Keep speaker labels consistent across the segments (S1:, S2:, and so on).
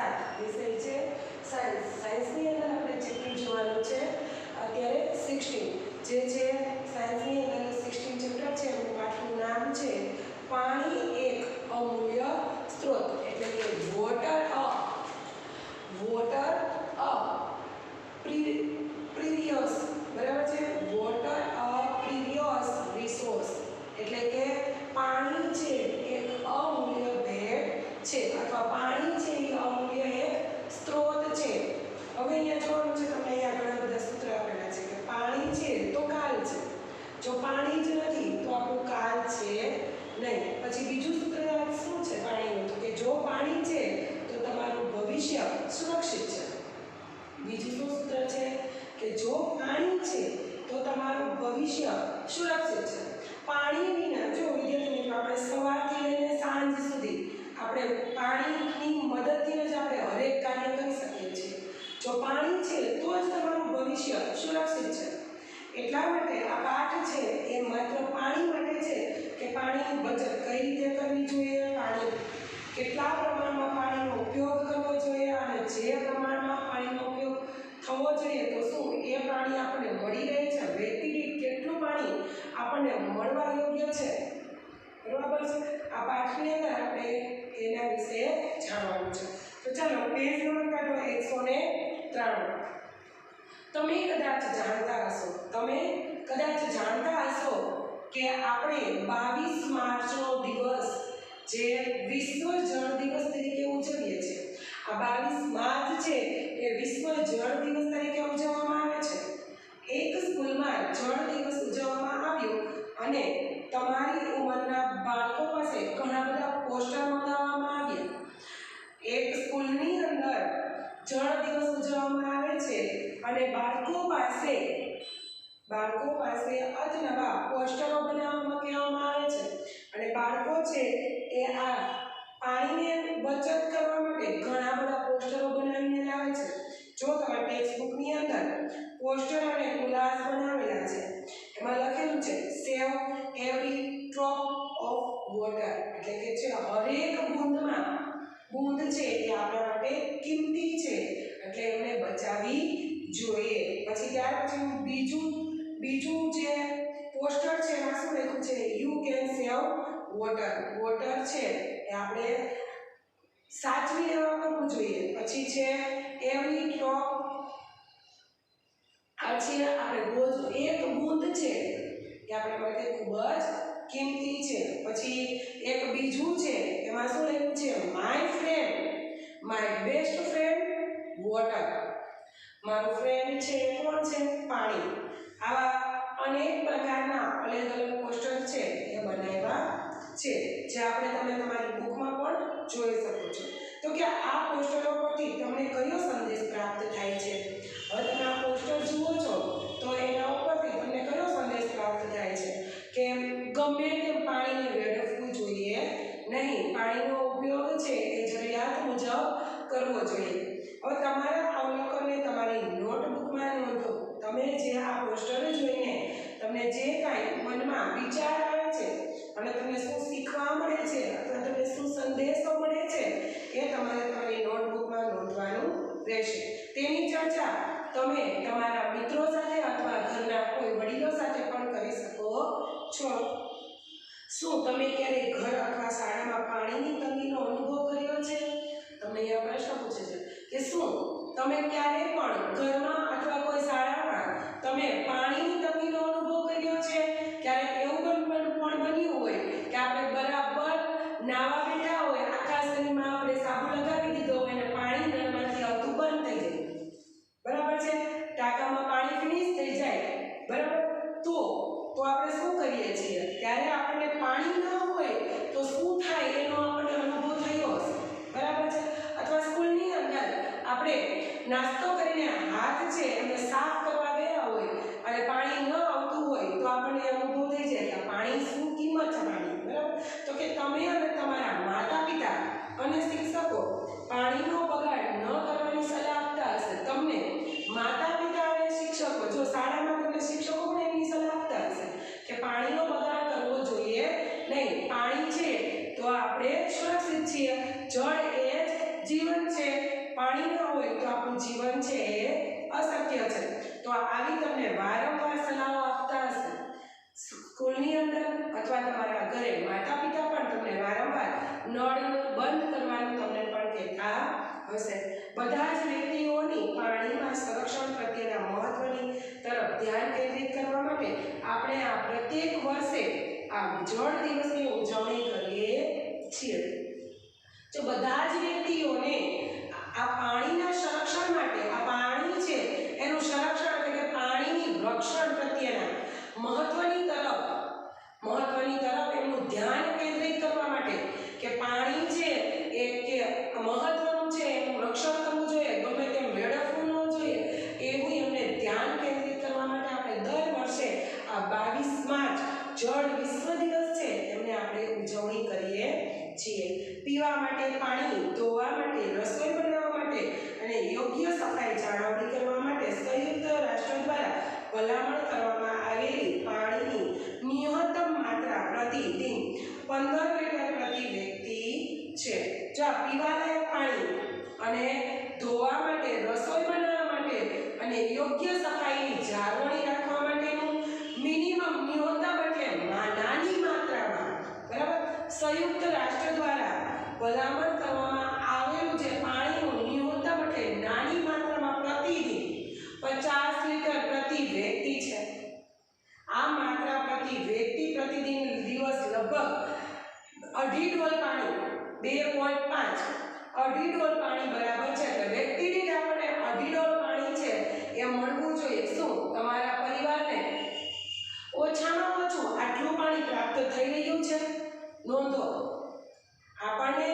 S1: 7 વિષય છે સાયન્સ. સાયન્સની અંદર આપણે ચેપ્ટર જોવાનું છે અત્યારે 16 જે છે સાયન્સની અંદર 16 ચેપ્ટર છે એનું પાઠનું નામ છે પાણી એક અમૂલ્ય સ્ત્રોત, એટલે કે વોટર અ પ્રીવિયસ, બરાબર છે, વોટર અ પ્રીવિયસ રિસોર્સ, એટલે કે પાણી છે એક અમૂલ્ય ભેટ છે અથવા પાણી છે એ અમૂલ્ય એક સ્ત્રોત છે. હવે અહીંયા જોવાનું છે તમને, અહીંયા ઘણા બધા સૂત્ર આપેલા છે કે પાણી છે તો કાલ છે, જો પાણી જ નથી તો આપણું કાલ છે નહીં. પછી બીજું સૂત્ર શું છે પાણીનું, તો કે જો પાણી છે તો તમારું ભવિષ્ય સુરક્ષિત છે. બીજું શું સૂત્ર છે કે જો પાણી છે તો તમારું ભવિષ્ય સુરક્ષિત છે. પાણી વિના, જો વિદ્યાર્થી મિત્રો, આપણે સવારથી લઈને સાંજ સુધી આપણે પાણીની મદદથી જ આપણે હરેક કાર્ય કરી શકીએ છીએ. જો પાણી છે તો જ તમારું ભવિષ્ય સુરક્ષિત છે. એટલા માટે આ પાઠ છે એ માત્ર પાણી માટે છે કે પાણીની બચત કઈ રીતે કરવી જોઈએ, પાણી કેટલા પ્રમાણમાં પાણીનો ઉપયોગ કરવો જોઈએ, અને જે પ્રમાણમાં પાણીનો ઉપયોગ થવો જોઈએ તો શું એ પાણી આપણને મળી રહે છે, વ્યક્તિ દીઠ કેટલું પાણી આપણને મળવા યોગ્ય છે, બરાબર છે. આ પાઠની અંદર આપણે એના વિશે જાણવાનું છે. તો ચાલો પેજ નંબર કાઢો 193. તમે કદાચ જાણતા હશો કે આપણે 22 માર્ચનો દિવસ જે વિશ્વ જળ દિવસ તરીકે ઉજવીએ છીએ. આ 22 માર્ચ છે એ વિશ્વ જળ દિવસ તરીકે ઉજવવામાં આવે છે. એક સ્કૂલમાં જળ દિવસ ઉજવવામાં આવ્યો અને તમારી ઉંમરના બાળકો પાસે ઘણા બધા પોસ્ટર મંગાવવામાં આવ્યા. એક સ્કૂલની અંદર જળ દિવસ ઉજવવામાં આવે છે અને બાળકો પાસે અજનબા પોસ્ટરો બનાવવામાં કહેવામાં આવે છે, અને બાળકો છે એ આ પાણીને બચત કરવા માટે ઘણા બધા પોસ્ટરો બનાવીને લાવે છે. જો તમારા ટેક્સ્ટબુકની અંદર પોસ્ટર અને કોલાજ બનાવેલા છે, એમાં લખેલું છે સેવ એવરી ડ્રોપ ઓફ વોટર, એટલે કે છે હરેક બૂંદ છે એ આપણા માટે કિંમતી છે, એટલે એમને બચાવવી જોઈએ. પછી ત્યાર પછી બીજું જે પોસ્ટર છે એમાં શું લખ્યું છે, યુ કેન સેવ વોટર છે એ આપણે સાચવીને વાપરવું જોઈએ. પછી છે એવરી ડ્રોપ, આ છે આપણે રોજ એક બૂંદ છે એ આપણા માટે ખૂબ જ કિંમતી છે. પછી એક બીજું છે એમાં શું લખ્યું છે, માય બેસ્ટ ફ્રેન્ડ વોટર, મારું ફ્રેન્ડ છે એ કોણ છે, પાણી. આવા અનેક પ્રકારના અલગ અલગ પોસ્ટર છે એ બનાવ્યા છે, જે આપણે તમે તમારી બુકમાં પણ જોઈ શકો છો. તો કે આ પોસ્ટરો પરથી તમને કયો સંદેશ પ્રાપ્ત થાય છે? હવે તમે આ પોસ્ટર જુઓ છો તો એના ઉપરથી તમને કયો સંદેશ પ્રાપ્ત થાય છે કે ગમે તેમ પાણીને વેડફવું જોઈએ નહીં, પાણીનો ઉપયોગ છે એ જરૂરિયાત મુજબ કરવો જોઈએ. હવે તમારા અવલોકનને તમારી નોટબુકમાં નોંધો. તમે જે આ પોસ્ટર જોઈને તમને જે કાંઈ મનમાં વિચાર આવે છે અને તમને શું શીખવા મળે છે અથવા તમને શું સંદેશો મળે છે એ તમારે તમારી નોટબુકમાં નોંધવાનું રહેશે. તેની ચર્ચા તમે તમારા મિત્રો સાથે અથવા ઘરના કોઈ વડીલો સાથે પણ કરી શકો છો. શું તમે ક્યારેય ઘર અથવા શાળામાં પાણીની તંગીનો અનુભવ કર્યો છે? તમને અહીંયા પ્રશ્ન પૂછે છે કે શું તમે ક્યારે પણ ઘરમાં અથવા કોઈ શાળામાં તમે પાણીની તંગીનો અનુભવ કર્યો છે? ક્યારેક એવું પણ બન્યું હોય કે આપણે બરાબર નાવા બેઠા હોય, આખા શરીરમાં આપણે સાબુ લગાવી દીધો હોય અને પાણી નળમાંથી આવતું બંધ થઈ જાય, બરાબર છે, ટાંકામાં પાણી ફિનિશ થઈ જાય, બરાબર, તો આપણે શું કરીએ છીએ? ત્યારે આપણને પાણી ન હોય તો શું થાય એનો આપણને અનુભવ થયો હશે, બરાબર છે. અથવા સ્કૂલની અંદર આપણે નાસ્તો કરીને હાથ છે એમને સાફ કરવા ગયા હોય અને પાણી ન આવતું હોય તો આપણને અનુભવ થઈ જાય કે પાણી શું કિંમત છે પાણી, બરાબર. તો કે તમે અને તમારા માતા પિતા અને શિક્ષકો પાણીનો બગાડ ન કરવાની સલાહ આપતા હશે. તમને માતા પિતા અને શિક્ષકો, જો શાળામાં તમને શિક્ષકો પણ એની સલાહ આપતા હશે કે પાણીનો બગાડ કરવો જોઈએ નહીં, પાણી છે તો આપણે સુરક્ષિત છીએ, જળ એ જ જીવન છે, પાણી ન હોય તો આપણું જીવન છે એ અશક્ય છે. તો આવી તમને વારંવાર સલાહો આપતા હશે સ્કૂલની અંદર અથવા તમારા ઘરે માતા પિતા પણ તમને વારંવાર નળ બંધ કરવાનું તમને પણ કહેતા હશે. બધા જ વ્યક્તિઓની પાણીમાં સંરક્ષણ પ્રત્યેના મહત્વની તરફ ધ્યાન કેન્દ્રિત કરવા માટે આપણે આ પ્રત્યેક વર્ષે આ જળ દિવસની ઉજવણી કરીએ છીએ. જો બધા જ વ્યક્તિઓને આ પાણીના સંરક્ષણ માટે આ પાણી છે એનું સંરક્ષણ એટલે કે પાણીની રક્ષણ પ્રત્યેના મહત્વની તરફ એનું ધ્યાન કેન્દ્રિત કરવા માટે કે પાણી છે એ કે મહત્વનું છે એનું રક્ષણ કરવું જોઈએ, ગમે તેમ વેડફવું ન જોઈએ, એવું એમને ધ્યાન કેન્દ્રિત કરવા માટે આપણે દર વર્ષે આ 22 માર્ચ જળ વિશ્વ દિવસ છે એમને આપણે ઉજવણી કરીએ છીએ. પીવા માટે પાણી, ધોવા માટે, રસોઈ બનાવવા માટે અને યોગ્ય સફાઈ જાળવણી કરવા માટે સંયુક્ત રાષ્ટ્ર દ્વારા ભલામણ કરવામાં આવેલી પાણીની ન્યૂનતમ માત્રા પ્રતિદિન 15 લીટર પ્રતિ વ્યક્તિ છે. જો પીવાલાયક પાણી અને ધોવા માટે, રસોઈ બનાવવા માટે અને યોગ્ય સફાઈની જાળવણી રાખવા માટેનું મિનિમમ ન્યૂનતમ એટલે નાની માત્રામાં બરાબર સંયુક્ત રાષ્ટ્ર દ્વારા ભલામણ કરવામાં આવેલું છે પાણીનું ન્યૂનતમ એટલે નાની માત્રામાં પ્રતિદિન 50 લીટર પ્રતિ વ્યક્તિ છે. આ માત્રા પ્રતિ વ્યક્તિ પ્રતિદિન દિવસ લગભગ 2.5 ડોલ પાણી 2.5 2.5 ડોલ પાણી બરાબર છે. એટલે વ્યક્તિ દીઠ આપણને 2.5 ડોલ પાણી છે એ મળવું જોઈએ. શું તમારા પરિવારને ઓછામાં ઓછું આટલું પાણી પ્રાપ્ત થઈ રહ્યું છે? નોંધો આપણને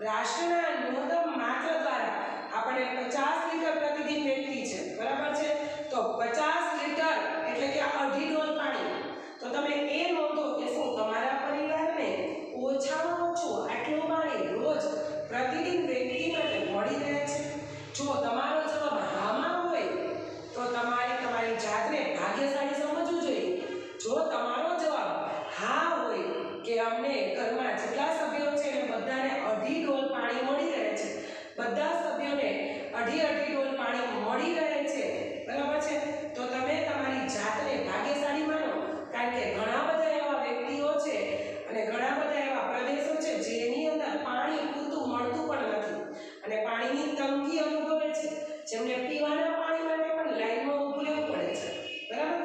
S1: રાષ્ટ્રના ન્યૂનતમ માત્રા દ્વારા આપણને 50 લીટર પ્રતિદિન વ્યક્તિ છે બરાબર છે. તો 50 લીટર એટલે કે 2.5 ડોલ પાણી. તો તમે એ નોંધો કે શું તમારા પરિવારને ઓછામાં ઓછું આટલું પાણી રોજ પ્રતિદિન વ્યક્તિ માટે મળી રહે છે? જો તમારો જવાબ હામાં હોય તો તમારે તમારી જાતને ભાગ્યશાળી સમજવું જોઈએ. જો તમારો જવાબ હા હોય કે અમને ઘરમાં જેટલા સભ્યો છે એ બધાને 2.5 ડોલ પાણી મળી રહે છે, બધા સભ્યોને 2.5 ડોલ પાણી મળી રહે છે બરાબર છે, તો તમે તમારી જાતને ભાગ્યશાળી માનો. કારણ કે ઘણા બધા એવા વ્યક્તિઓ છે અને ઘણા બધા એવા પ્રદેશો છે જેની અંદર પાણી પૂરતું મળતું પણ નથી અને પાણીની તંગી અનુભવે છે, જેમને પીવાના પાણી માટે પણ લાઈનમાં ઊભું રહેવું પડે છે બરાબર.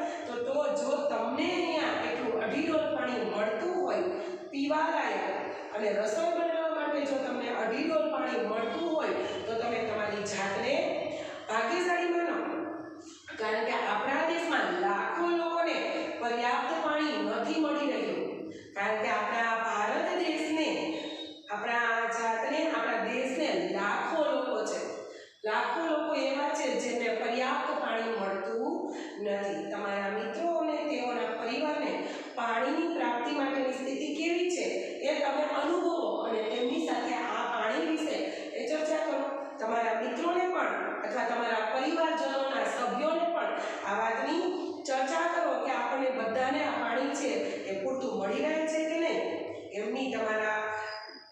S1: તો જો તમને અહીંયા એટલું 2.5 ડોલ પાણી મળતું હોય પીવાલાયક અને રસોઈ બનાવવા માટે જો તમને 2.5 ડોલ પાણી મળતું હોય તો તમે તમારી જાતને ભાગ્યશાળી માનો. કારણ કે આપણા દેશમાં લાખો લોકોને પર્યાપ્ત પાણી નથી મળી રહ્યું. કારણ કે આપણા ભારત દેશને આપણા દેશને લાખો લોકો છે, લાખો લોકો એવા છે જેમને પર્યાપ્ત પાણી મળતું નથી. તમારા મિત્રો અને તેઓના પરિવારને પાણીની પ્રાપ્તિ માટેની સ્થિતિ કેવી છે એ તમે અનુભવો અને તેમની સાથે આ પાણી વિશે ચર્ચા કરો. તમારા મિત્રોને પણ અથવા તમારા પરિવારજનોના સભ્યોને પણ આ વાતની ચર્ચા કરો કે આપણને બધાને આ પાણી છે એ પૂરતું મળી રહે છે કે નહીં.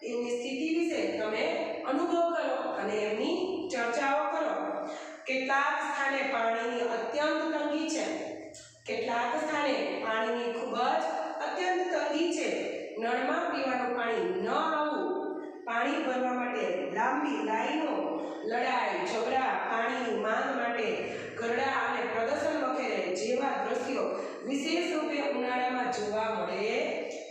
S1: એમની સ્થિતિ વિશે તમે અનુભવ કરો અને એમની ચર્ચાઓ કરો. કેટલાક સ્થાને પાણીની અત્યંત તંગી છે, કેટલાક સ્થાને પાણીની ખૂબ જ અત્યંત તંગી છે. નળમાં પીવાનું પાણી ન આવવું, પાણી ભરવા માટે લાંબી લાઈનો, લડાઈ ઝઘડા, પાણીની માંગ માટે ગરડા અને પ્રદર્શન વગેરે જેવા દ્રશ્યો વિશેષ રૂપે ઉનાળામાં જોવા મળે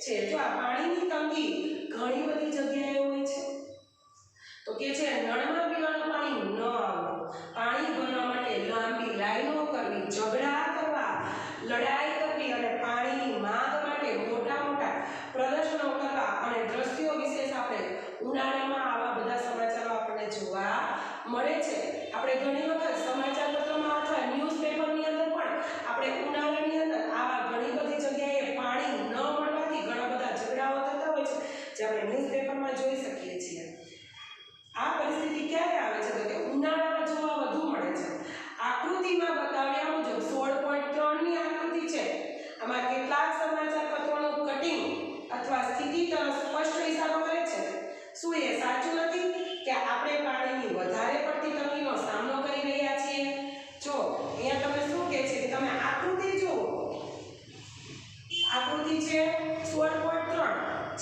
S1: છે. જો આ પાણીની તંગી ઘણી બધી જગ્યાએ હોય છે. તો કે છે નળમાં પીવાનું પાણી ન આવવું, પાણી ભરવા માટે લાંબી લાઈનો કરવી, ઝઘડા કરવા, લડાઈ કરવી અને પાણીની માંગ માટે મોટા પ્રદર્શનો કરવા અને દ્રશ્યો વિશેષ આપણે ઉનાળામાં આવા બધા સમાચારો આપણને જોવા મળે છે. આપણે ઘણી વખત સમાચાર પત્રોમાં અથવા ન્યૂઝપેપરની અંદર પણ આપણે ઉનાળાની અંદર આવા ઘણી બધી જગ્યાએ પાણી ન મળવાથી ઘણા બધા ઝઘડાઓ થતા હોય છે જે આપણે ન્યૂઝપેપરમાં જોઈ શકીએ છીએ. આ પરિસ્થિતિ ક્યારે આવે છે તો કે ઉનાળામાં જોવા વધુ મળે છે. આકૃતિમાં બતાવ્યા મુજબ 16.3 ની આકૃતિ છે. આમાં કેટલાક સમાચાર પત્રોનું કટિંગ અથવા સ્થિતિ તરફ સ્પષ્ટ ઇશારો કરે છે. શું એ સાચું નથી કે આપણે પાણીની વધારે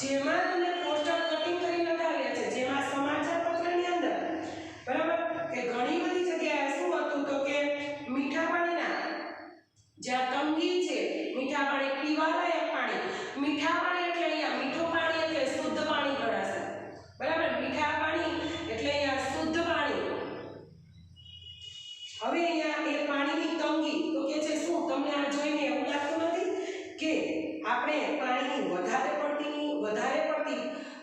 S1: જેમાં તમને કોષ્ટક કટિંગ કરીને લગાવ્યા છે, જેમાં સમાચાર પત્રની અંદર બરાબર કે ઘણી બધી જગ્યાએ શું હતું તો કે મીઠા પાણીના જ્યાં તંગી છે, મીઠા પાણી પીવાલાયક પાણી, મીઠા પાણી એટલે અહીંયા મીઠું પાણી એટલે શુદ્ધ પાણી ગણાશે, બરાબર, મીઠા પાણી એટલે અહીંયા શુદ્ધ પાણી. હવે અહીંયા એ પાણીની તંગી તો કે છે શું, તમને આ જોઈને એવું લાગતું નથી કે આપણે પાણીની વધારે પડતી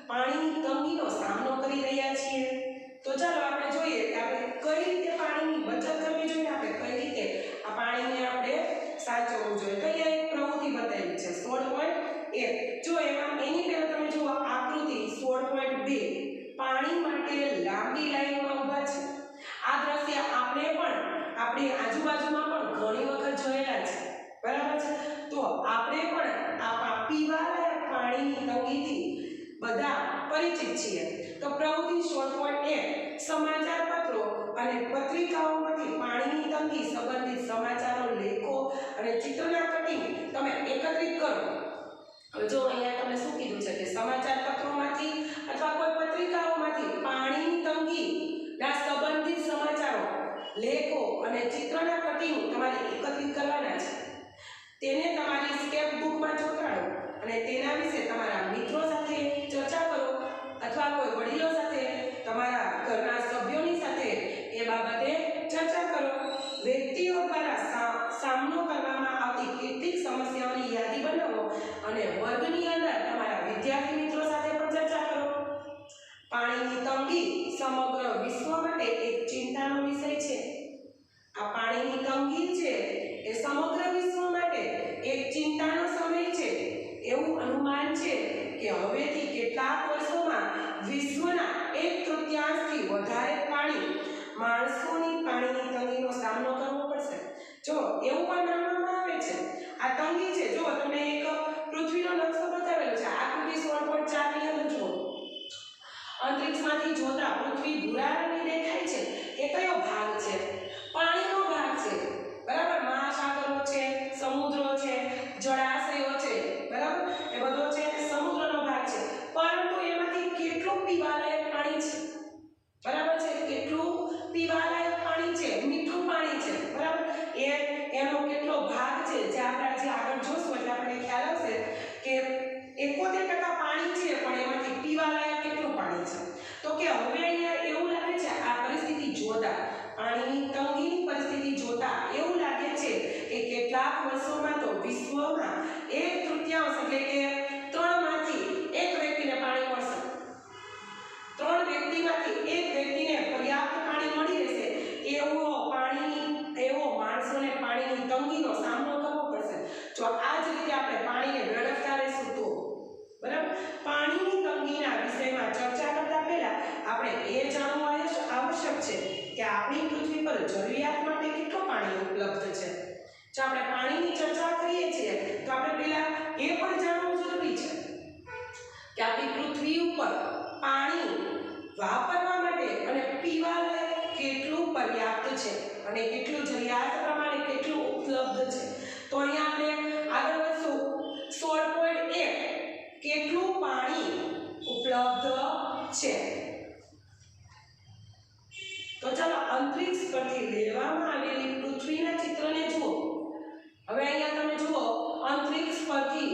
S1: પાણીની તંગીનો સામનો કરી રહ્યા છીએ? તો ચાલો આપણે જોઈએ કે આપણે કઈ રીતે પાણીની બચત કરવી જોઈએ, આપણે કઈ રીતે આ પાણીને આપણે સાચવવું જોઈએ. તો અહીંયા એક પ્રવૃત્તિ બતાવી છે 16.1. જો એમાં એની પહેલા તમે જુઓ આકૃતિ 16.2 પાણી માટે લાંબી લાઈનમાં ઊભા છે. આ દ્રશ્ય આપણે પણ આપણી આજુબાજુમાં પણ ઘણી વખત જોયેલા છે, બરાબર છે. તો આપણે પણ આ પીવાલાયક પાણીની તંગીથી બધા પરિચિત છીએ. તો પ્રવૃત્તિ 16.1 સમાચાર પત્રો અને પત્રિકાઓમાંથી પાણીની તંગી સંબંધિત સમાચારો, લેખો અને ચિત્રોના કટિંગ તમે એકત્રિત કરો. હવે જો અહીંયા તમને શું કીધું છે કે સમાચાર પત્રોમાંથી અથવા કોઈ પત્રિકાઓમાંથી પાણીની તંગી ના સંબંધિત સમાચારો, લેખો અને ચિત્રોના કટિંગ તમારે એકત્રિત કરવાના છે. તેને તમારી સ્કેપ બુકમાં ચોંટાડો અને તેના વિશે તમારા મિત્રો સાથે ચર્ચા કરો અથવા કોઈ વડીલો સાથે, તમારા ઘરના સભ્યોની સાથે એ બાબતે ચર્ચા કરો. વ્યક્તિઓ દ્વારા સામનો કરવામાં આવતી કેટલીક સમસ્યાઓની યાદી બનાવો અને વર્ગની અંદર તમારા વિદ્યાર્થી મિત્રો સાથે પણ ચર્ચા કરો. પાણીની તંગી સમગ્ર વિશ્વ માટે એક ચિંતાનો વિષય છે. આ પાણીની તંગી છે એ સમગ્ર વિશ્વ માટે એક ચિંતાનો સમય છે. એવું અનુમાન છે કે હવેથી કેટલાક વર્ષોમાં વિશ્વના 1/3થી વધારે માણસોની પાણીની તંગીનો સામનો કરવો પડશે. જો એવું પણ માનવામાં આવે છે આ તંગી છે, જો તમને એક પૃથ્વીનો નકશો બતાવેલો છે આકૃતિ 16.4 ની અંદર જુઓ. અંતરિક્ષમાંથી જોતા પૃથ્વી ભૂરા રંગની દેખાય છે. એ કયો ભાગ છે? પાણીનો ભાગ છે, બરાબર. મહાસાગરો છે, સમુદ્રો છે, જળાશયો છે, બરાબર, એ બધો છે સમુદ્રનો ભાગ છે. પરંતુ એમાંથી કેટલું પીવાલાયક પાણી છે? બરાબર છે, કેટલું પીવાલાયક પાણી છે? મીઠું પાણી છે, બરાબર. એનો કેટલો ભાગ છે જે આપણે આગળ જોશું એટલે આપણને ખ્યાલ આવશે કે 71% પાણી છે, પણ એમાંથી પીવાલાયક કેટલું પાણી છે? તો કે હવે અહીંયા એવું લાગે છે આ પરિસ્થિતિ જોતા, પાણીની તંગીની પરિસ્થિતિ જોતા એવું લાગે છે કે કેટલાક વર્ષોમાં તો વિશ્વમાં 1/3 એટલે કે 3 માંથી 1 વ્યક્તિને પાણી મળશે. 3 વ્યક્તિમાંથી 1 વ્યક્તિને પર્યાપ્ત પાણી મળી રહેશે. એવો માણસોને પાણીની તંગીનો સામનો કરવો પડશે જો આ જ રીતે આપણે પાણીને વેડફતા રહીશું તો, બરાબર. પાણીની તંગીના વિષયમાં ચર્ચા કરતા પહેલા આપણે એ જાણવું આવશ્યક છે કે આપણી પૃથ્વી પર જરૂરિયાત માટે કેટલું પાણી ઉપલબ્ધ છે. જો આપણે પાણીની ચર્ચા કરીએ છીએ તો આપણે પહેલા એ પણ જાણવું જરૂરી છે કે આપણી પૃથ્વી ઉપર પાણી વાપરવા માટે અને પીવા લાયક કેટલું પર્યાપ્ત છે અને કેટલું જરૂરિયાત પ્રમાણે કેટલું ઉપલબ્ધ છે. તો અહીંયા આપણે આગળ વધશું 16.1 કેટલું પાણી ઉપલબ્ધ છે. તો ચાલો અંતરિક્ષ પરથી લેવામાં આવેલી પૃથ્વીના ચિત્રને જુઓ. હવે અહીંયા તમે જુઓ અંતરિક્ષ પરથી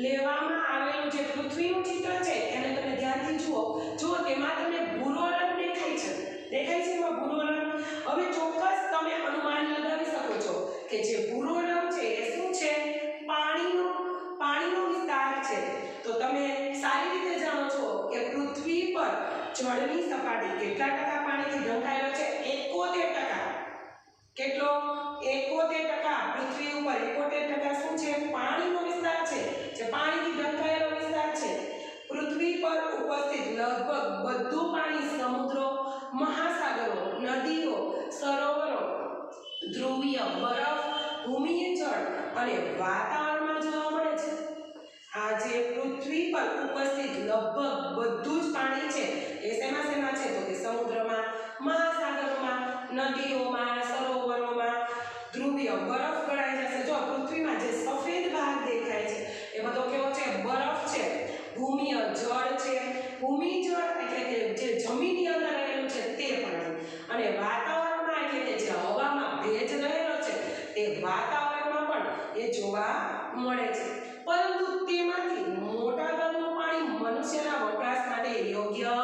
S1: લેવામાં આવેલું જે પૃથ્વીનું ચિત્ર છે એને તમે ધ્યાનથી જુઓ. જો તેમાં તમને ભૂરો રંગ દેખાય છે એમાં ભૂરો રંગ. હવે ચોક્કસ તમે અનુમાન લગાવી શકો છો કે જે ભૂરો રંગ છે એ શું છે? પાણીનો વિસ્તાર છે. તો તમે સારી રીતે જાણો છો કે પૃથ્વી પર જળની સપાટી કેટલા ટકા પાણીથી ઢંકાયેલો છે? 71%. કેટલો? 71%. પૃથ્વી ઉપર 71% શું છે? પાણીનો વિસ્તાર છે, જે પાણીથી ઢંકાયેલો વિસ્તાર છે. પૃથ્વી પર ઉપસ્થિત લગભગ બધું પાણી સમુદ્રો, મહાસાગરો, નદીઓ, સરોવરો, ધ્રુવીય બરફ, ભૂમિય જળ અને વાતાવરણમાં જોવા મળે છે. આ જે પૃથ્વી પર ઉપસ્થિત લગભગ બધું જ પાણી છે એ શેમાં છે? તો કે સમુદ્રમાં, મહાસાગરોમાં, નદીઓમાં, સરોવરોમાં, ધ્રુવીય બરફ ગણાય જશે. જો પૃથ્વીમાં જે સફેદ ભાગ દેખાય છે એ બધો કેવો છે? બરફ છે. ભૂમિય જળ છે, ભૂમિજળ એટલે કે જે જમીનની અંદર રહેલું છે તે પાણી, અને વાતાવરણમાં એટલે કે જે હવામાં ભેજ રહેલો છે તે વાતાવરણમાં પણ એ જોવા મળે છે. પરંતુ તેમાંથી મોટાભાગનું પાણી મનુષ્યના વપરાશ માટે યોગ્ય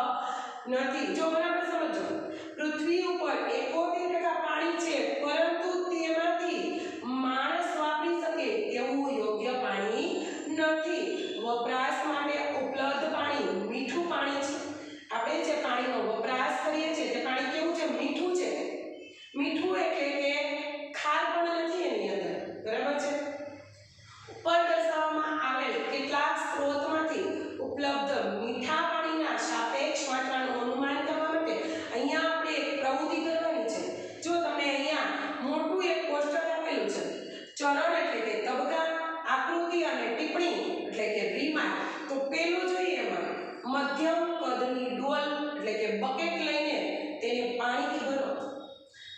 S1: નથી. જો બરાબર સમજો, પૃથ્વી ઉપર 71% પાણી છે, પરંતુ તેમાંથી માણસ વાપરી શકે તેવું યોગ્ય પાણી નથી. વપરાશ માટે ઉપલબ્ધ પાણી મીઠું પાણી છે. આપણે જે પાણીનો વપરાશ કરીએ છીએ તે પાણી કેવું છે? મીઠું છે. મીઠું એટલે કે ખાર પણ નથી એની અંદર, બરાબર છે. ઉપર દર્શાવવામાં આવેલ કેટલાક સ્ત્રોતમાંથી ઉપલબ્ધ મીઠા પાણીના સાપેક્ષ માત્રાનું અનુમાન કરવા માટે અહીંયા આપણે એક પ્રવૃત્તિ કરવાની છે. જો તમને અહીંયા મોટું એક પોસ્ટર આપેલું છે, ચરણ એટલે કે તબક્કા, આકૃતિ અને ટિપ્પણી એટલે કે રીમાર્ક. તો પેલું જોઈએ એમાં મધ્યમ કદની ડોલ એટલે કે બકેટ લઈને તેને પાણીથી ભરો.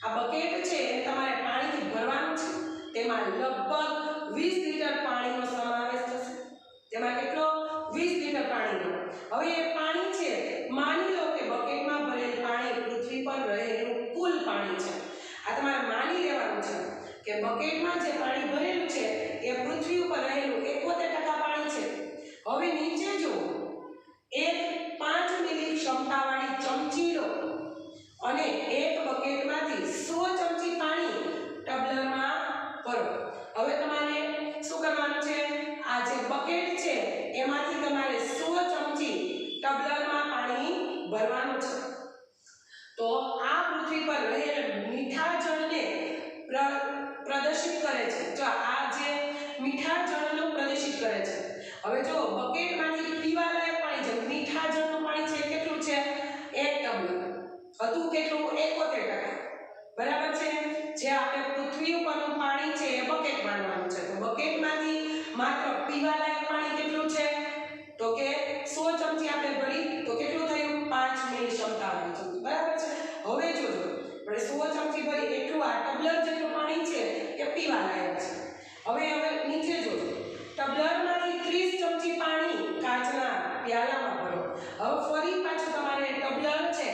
S1: આ બકેટ છે એ તમારે પાણીથી ભરવાનું છે. તેમાં લગભગ 20 લીટર પાણીનો સમાવેશ થશે. તેમાં કેટલો? 20 લીટર પાણીનો. હવે એ પાણી છે, માની લો કે બકેટમાં ભરેલ પાણી પૃથ્વી પર રહેલું કુલ પાણી છે. આ તમારે માની લેવાનું છે કે બકેટમાં જે પાણી ભરેલું છે એ પૃથ્વી ઉપર રહેલું 71% પાણી છે. હવે નીચે જો એક 5 મિલી ક્ષમતાવાળી ચમચી લો અને એક બકેટમાંથી 100 ચમચી પાણી ટબલરમાં ભરો. હવે તમારે શું કરવાનું છે? આ જે બકેટ છે એમાંથી તમારે 100 ચમચી ટબલરમાં પાણી ભરવાનું છે. તો આ પૃથ્વી પર રહેલ મીઠા જળને પ્રદર્શિત કરે છે. જો આ જે મીઠા જળનું પ્રદર્શિત કરે છે. હવે જો બકેટમાંથી પીવાલાયક પાણી છે, મીઠા જળનું પાણી છે કેટલું છે? 1 ટબલર હતું. કેટલું? 71%. બરાબર છે. જે આપણે પૃથ્વી ઉપરનું પાણી છે એ બકેટ માનવાનું છે. તો બકેટમાંથી માત્ર પીવાલાયક પાણી કેટલું છે? તો કે 100 ચમચી આપણે ભરી તો કેટલું થયું? 5 મિલી ક્ષમતાવાળી ચમચી. બરાબર છે. હવે જોજો, આપણે 100 ચમચી ભરી એટલું આ ટબલર જેટલું પાણી છે એ પીવાલાયક છે. હવે નીચે જોજો, ટબલરમાંથી 30 ચમચી પાણી કાચના પ્યાલામાં ભરો. હવે ફરી પાછું તમારે ટબલર છે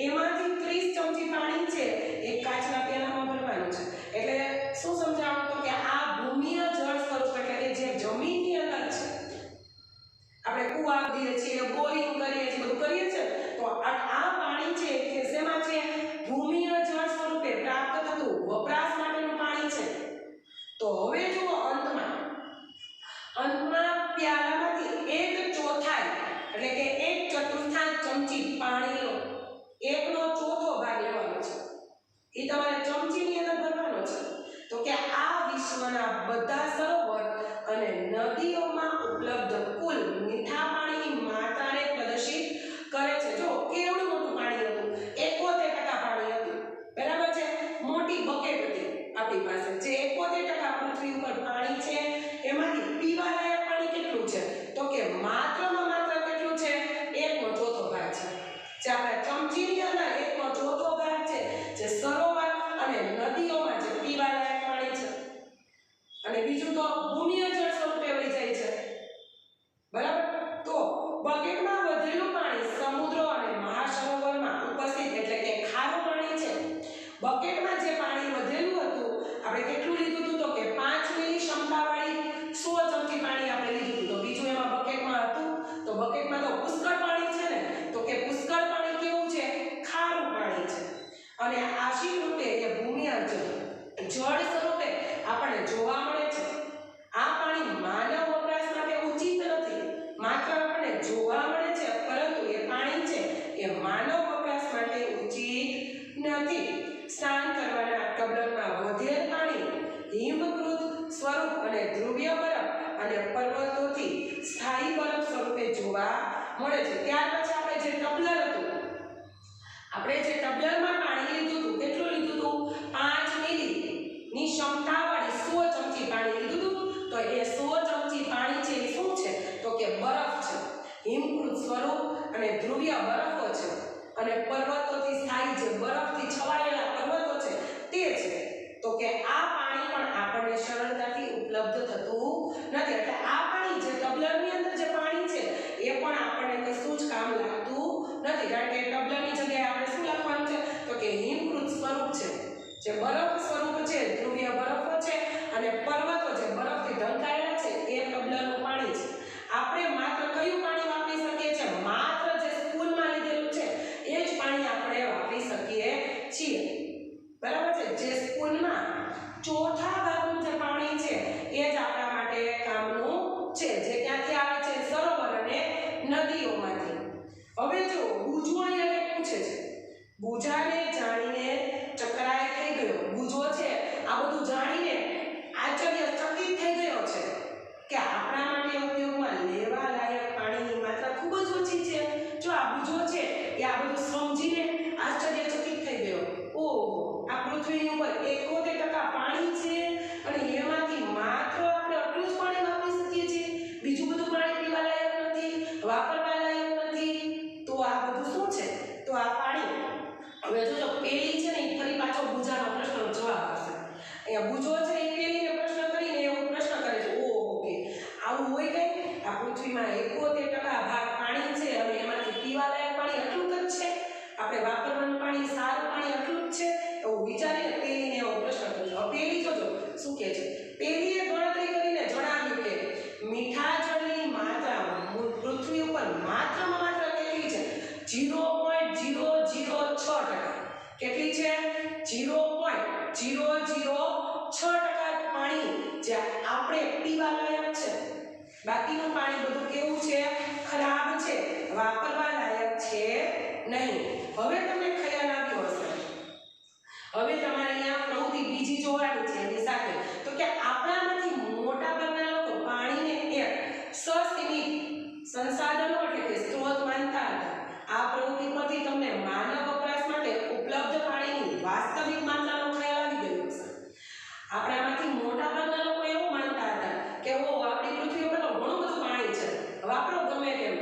S1: એમાંથી 30 ચમચી પાણી છે એ કાચના પ્યાલામાં ભરવાનું છે. એટલે શું સમજાવું? તો કે આ ભૂમિય જળ સ્વરૂપ એટલે કે જે જમીનની અંદર છે, આપણે કુવા ખોદીએ છીએ, બોરિંગ કરીએ છીએ, બધું કરીએ છીએ, તો આ પાણી છે કે શેમાં છે? ભૂમિય જળ સ્વરૂપે પ્રાપ્ત થતું વપરાશ માટેનું પાણી છે. તો હવે જુઓ, અંતમાં પ્યાલામાંથી 1/4 એટલે કે 1/4 ચમચી પાણી લો. 1/4 ભાગ લેવાનો છે. એ તમારે ચમચીની અંદર ભરવાનો છે. તો કે આ વિશ્વના બધા સરોવર અને નદીઓમાં ઉપલબ્ધ કુલ મીઠા પાણીની માત્રાને પ્રદર્શિત કરે છે. જો કેવડું મોટું પાણી હતું? 71% પાણી હતું. બરાબર છે. મોટી બકેટ હતી આપણી પાસે. જે 71% પૃથ્વી ઉપર પાણી છે એમાંથી પીવાલાયક પાણી કેટલું છે? તો કે માત્ર કેટલું છે? 1/4 ભાગ છે. જે આપણા ચમચીની અંદર 1/4 ભાગ છે જે સરોવર અને નદીઓમાં જે પીવાલાયક પાણી છે. અને બીજું તો ભૂમિય જળ સ્વરૂપે વહી જાય છે. બરાબર. તો બકેટમાં વધેલું પાણી સમુદ્ર અને મહાસરોવરમાં ઉપસ્થિત એટલે કે ખારું પાણી છે. બકેટમાં જે પાણી વધેલું હતું આપણે કેટલું લીધું હતું? તો કે 5 મિલી ક્ષમતાવાળી 100 ચમચી પાણી આપણે લીધું હતું. તો બીજું એમાં બકેટમાં હતું. તો બકેટમાં તો પુષ્કળ પાણી છે ને. તો કે પુષ્કળ પાણી કેવું છે? ખારું પાણી છે. અને આશિક રૂપે એ ભૂમિય જળ સ્વરૂપે આપણને જોવા મળે છે. આ પાણી માનવ વપરાશ માટે ઉચિત નથી, માત્ર આપણને જોવા મળે છે, પરંતુ એ પાણી છે એ માનવ વપરાશ માટે ઉચિત નથી. સ્નાન કરવાના ટબલરમાં વધેલ પાણી હિમકૃત સ્વરૂપ અને ધ્રુવીય બરફ અને પર્વતોથી સ્થાયી બરફ સ્વરૂપે જોવા મળે છે. ત્યાર પછી આપણે જે ટબલર હતું, આપણે જે ટબલરમાં પાણી લીધું હતું, કેટલું લીધું હતું? 5 મિલી ની ક્ષમતાવાળી 100 ચમચી પાણી લીધું હતું. તો એ 100 ચમચી પાણી છે એ શું છે? તો કે બરફ છે. હિમકૃત સ્વરૂપ અને ધ્રુવીય બરફો છે. અને પર્વતોથી સ્થાયી જે બરફથી છવાયેલા પર્વતો છે તે છે. તો કે આ પાણી પણ આપણને સરળતાથી ઉપલબ્ધ થતું નથી. એટલે આ પાણી જે ટબલરની અંદર જે પાણી છે એ પણ આપણને કશું જ કામ લાગતું નથી, કારણ કે ટબલાની જગ્યાએ આપણે શું લખવાનું છે તો કે હિમકૃત સ્વરૂપ છે, જે બરફ સ્વરૂપ છે, ધ્રુવીય બરફો છે અને પર્વતો જે બરફથી ઢંકાયેલા છે એ ટબલાનું પાણી છે. આપણે માત્ર કયું પાણી વાપરી શકીએ છીએ? માત્ર જે સ્કૂલમાં લીધેલું છે એ જ પાણી આપણે વાપરી શકીએ છીએ. બરાબર છે? જે સ્કૂલમાં ચોથા ભાગનું જે પાણી છે એ જ આપણા માટે કામનું છે, જે ક્યાંથી આવે છે? સરોવર અને નદીઓમાંથી. હવે જો બુજો અહીંયા પૂછે છે, બુજાને જાણીને ચકરાય થઈ ગયો. બુજો છે આ બધું જાણીને આશ્ચર્યચકિત થઈ ગયો છે કે આપણા માટે ઉપયોગમાં લેવા લાયક પાણીની માત્રા ખૂબ જ ઓછી છે. જો આ બુજો છે એ આ બધું સમજીને આશ્ચર્યચકિત થઈ ગયો. ઓહો, આ પૃથ્વીની ઉપર 71% પાણી છે અને એમાંથી માત્ર આપણે આટલું જ પાણી વાપરી શકીએ છીએ, બીજું બધું પાણી પીવા લાયક નથી, વાપરવા લાયક નથી. તો આ બધું શું છે? તો આ પાણી. હવે જોજો પેલી છે ને એ ફરી પાછો બુજાનો પ્રશ્નનો જવાબ આપશે. અહીંયા બુજો છે એ પેલીને પ્રશ્ન કરીને એવો પ્રશ્ન કરે છે, ઓહો કે આવું હોય કઈ? આ પૃથ્વીમાં 71% ભાગ પાણી છે અને એમાંથી પીવા લાયક પાણી આટલું જ છે, આપણે વાપરવાનું પાણી, સારું પાણી આટલું જ છે, એવું વિચારીને પેલીને એવો પ્રશ્ન કર્યો. પેલી જોજો શું કહે છે. પેલીએ ગણતરી કરીને જણાવ્યું કે મીઠા જળની માત્રા પૃથ્વી ઉપર માત્રામાં માત્ર કેટલી છે? 0.006%. કેટલી છે? 0.006% પાણી જે આપણે પીવા લાયક છે. બાકીનું પાણી બધું કેવું છે? ખરાબ છે, વાપરવા લાયક છે નહીં. હવે તમને ખ્યાલ આવ્યો હશે. હવે તમારે અહીંયા પ્રવૃત્તિ બીજી જોવાની છે એની સાથે, તો કે આપણામાંથી મોટા ભાગના લોકો પાણીને એક સસીમિત સંસાધનો એટલે કે સ્ત્રોત માનતા હતા. આ પ્રવૃત્તિ પરથી તમને માનવ વપરાશ માટે ઉપલબ્ધ પાણીની વાસ્તવિક માત્રાનો ખ્યાલ આવી ગયો હશે. આપણામાંથી મોટા ભાગના લોકો એવું માનતા હતા કે આપણી પૃથ્વી ઉપર તો ઘણું બધું પાણી છે, વાપરો ગમે તેમ.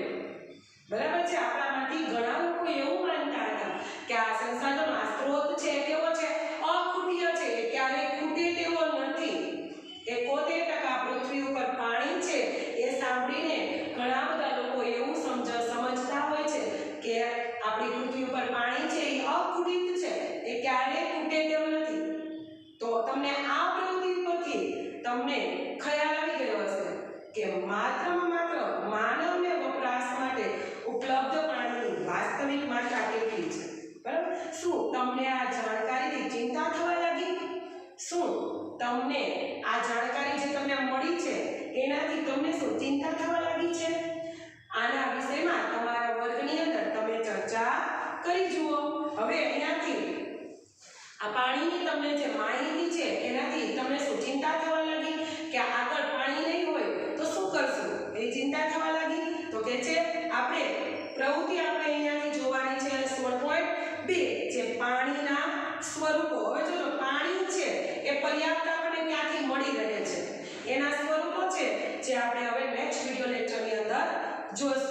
S1: બરાબર છે? આપણામાંથી ઘણા લોકો એવું માનતા હતા કે આ સંસાધનો, આ સ્ત્રોત છે કેવો છે? અખૂટીય છે, એ ક્યારેય ખૂટે તેવો નથી. 71% પૃથ્વી ઉપર પાણી છે એ સાંભળીને ઘણા બધા લોકો એવું સમજતા હોય છે કે આપણી પૃથ્વી ઉપર પાણી છે એ અખૂટિત છે, એ ક્યારેય ખૂટે તેવું નથી. તો તમને આ પ્રવૃત્તિ પરથી તમને ખ્યાલ આવી ગયો હશે કે માત્રમાં માત્ર માનવને વપરાશ માટે ઉપલબ્ધ પાણીની વાસ્તવિક માત્રા કેટલી છે. બરાબર? શું તમને આ જાણકારીથી ચિંતા થવા લાગી? શું તમને આ જાણકારી જે તમને મળી છે એનાથી તમને શું ચિંતા થવા લાગી છે? આના વિષયમાં તમારા વર્ગની અંદર તમે ચર્ચા કરી જુઓ. હવે અહીંયાથી આ પાણીની તમને જે માહિતી છે એનાથી તમને શું ચિંતા થવા લાગી કે આગળ પાણી નહીં હોય તો શું કરશું? એ ચિંતા થવા લાગી. તો કે છે આપણે પ્રવૃત્તિ આપણે અહીંયાથી જોવાની છે 16.2 જે પાણીના સ્વરૂપો. હવે જો પાણી છે એ પર્યાપ્ત આપણને ક્યાંથી મળી રહે છે એના સ્વરૂપો છે જે આપણે હવે નેક્સ્ટ વિડિયો લેક્ચરની અંદર જોઈશું.